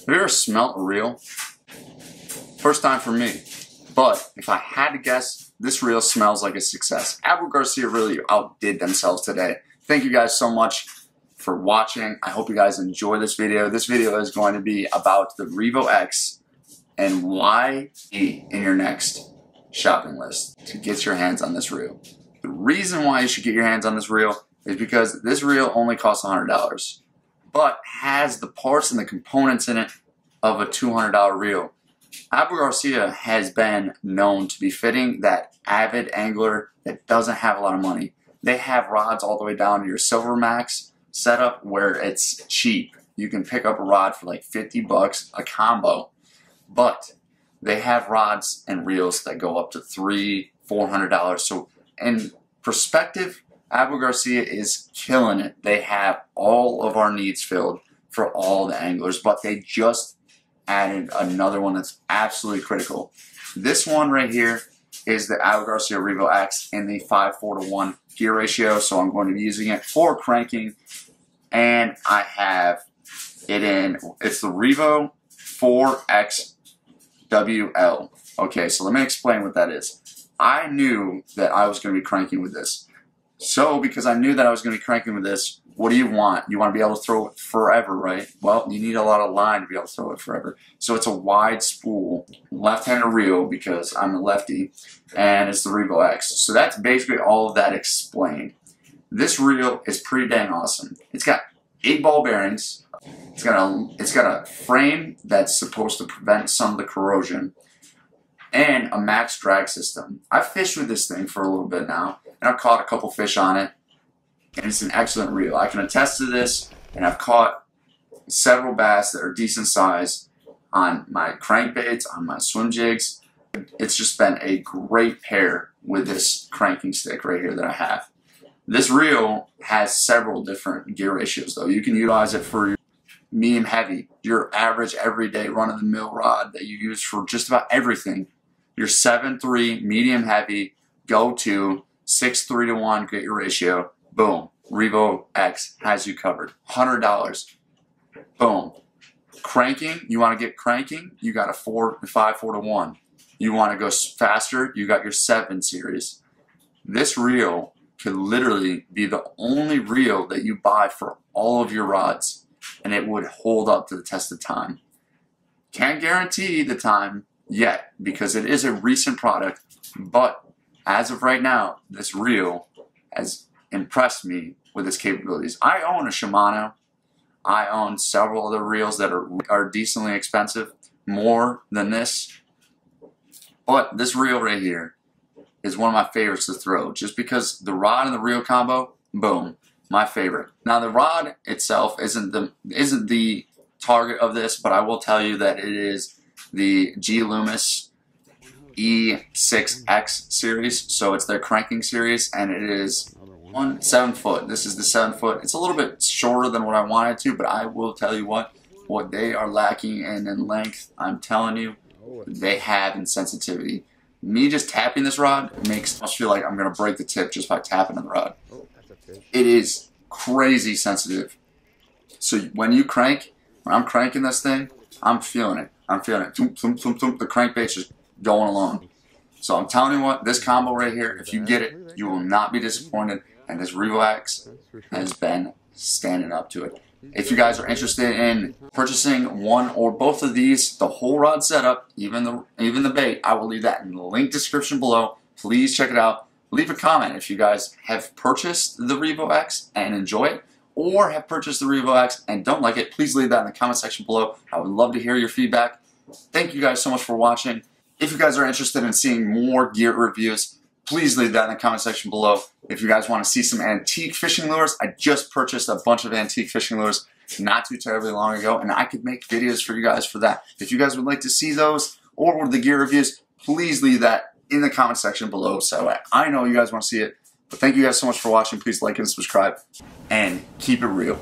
Have you ever smelt a reel? First time for me. But if I had to guess, this reel smells like a success. APPAREL Garcia really outdid themselves today. Thank you guys so much for watching. I hope you guys enjoy this video. This video is going to be about the Revo X and why in your next shopping list to get your hands on this reel. The reason why you should get your hands on this reel is because this reel only costs $100, but has the parts and the components in it of a $200 reel. APPAREL Garcia has been known to be fitting that avid angler that doesn't have a lot of money. They have rods all the way down to your Silver Max setup where it's cheap. You can pick up a rod for like 50 bucks a combo, but they have rods and reels that go up to $300, $400. So in perspective, APPAREL Garcia is killing it. They have all of our needs filled for all the anglers, but they just added another one that's absolutely critical. This one right here is the APPAREL Garcia Revo X in the 5:4:1 gear ratio, so I'm going to be using it for cranking, and I have it in, it's the Revo 4XWL. Okay, so let me explain what that is. I knew that I was going to be cranking with this. So, because I knew that I was going to be cranking with this, what do you want? You want to be able to throw it forever, right? Well, you need a lot of line to be able to throw it forever. So it's a wide spool, left-handed reel because I'm a lefty, and it's the Revo X. So that's basically all of that explained. This reel is pretty dang awesome. It's got 8 ball bearings. It's got a frame that's supposed to prevent some of the corrosion, and a max drag system. I've fished with this thing for a little bit now, and I've caught a couple fish on it, and it's an excellent reel. I can attest to this, and I've caught several bass that are decent size on my crankbaits, on my swim jigs. It's just been a great pair with this cranking stick right here that I have. This reel has several different gear ratios though. You can utilize it for your medium heavy, your average everyday run-of-the-mill rod that you use for just about everything. Your 7.3 medium heavy, go to 6:3:1 gear ratio. Boom. Revo X has you covered. $100. Boom. Cranking, you want to get cranking, you got a 5:4:1. You want to go faster, you got your 7 series. This reel could literally be the only reel that you buy for all of your rods, and it would hold up to the test of time. Can't guarantee the time yet because it is a recent product, but as of right now, this reel has impressed me with its capabilities. I own a Shimano. I own several other reels that are decently expensive, more than this. But this reel right here is one of my favorites to throw, just because the rod and the reel combo, boom, my favorite. Now the rod itself isn't the target of this, but I will tell you that it is the Loomis E6X series. So it's their cranking series, and it is 7 foot. This is the 7 foot. It's a little bit shorter than what I wanted to, but I will tell you what they are lacking in length, I'm telling you, they have in sensitivity. Me just tapping this rod makes me feel like I'm going to break the tip just by tapping on the rod. It is crazy sensitive. So when you crank, when I'm cranking this thing, I'm feeling it. I'm feeling it. Thump, thump, thump, thump. The crankbait's just going along. So I'm telling you what, this combo right here, if you get it, you will not be disappointed. And this Revo X has been standing up to it. If you guys are interested in purchasing one or both of these, the whole rod setup, even the bait, I will leave that in the link description below. Please check it out. Leave a comment if you guys have purchased the Revo X and enjoy it, or have purchased the Revo X and don't like it. Please leave that in the comment section below. I would love to hear your feedback. Thank you guys so much for watching. If you guys are interested in seeing more gear reviews, please leave that in the comment section below. If you guys want to see some antique fishing lures, I just purchased a bunch of antique fishing lures not too terribly long ago, and I could make videos for you guys for that. If you guys would like to see those or the gear reviews, please leave that in the comment section below so I know you guys want to see it. But thank you guys so much for watching. Please like and subscribe, and keep it real.